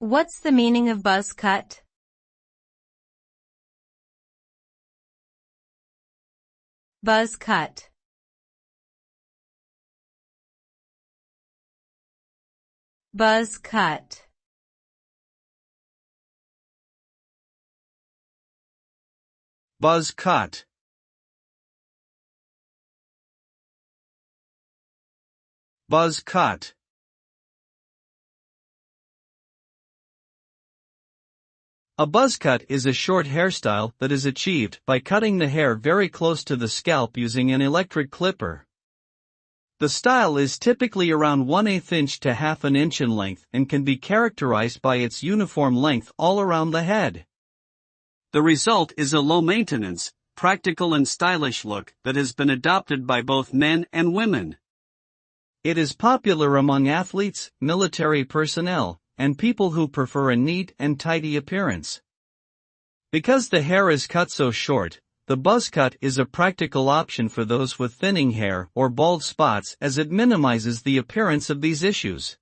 What's the meaning of buzz cut? Buzz cut. Buzz cut. Buzz cut. Buzz cut. A buzz cut is a short hairstyle that is achieved by cutting the hair very close to the scalp using an electric clipper. The style is typically around 1/8 inch to 1/2 inch in length and can be characterized by its uniform length all around the head. The result is a low-maintenance, practical and stylish look that has been adopted by both men and women. It is popular among athletes, military personnel, and people who prefer a neat and tidy appearance. Because the hair is cut so short, the buzz cut is a practical option for those with thinning hair or bald spots as it minimizes the appearance of these issues.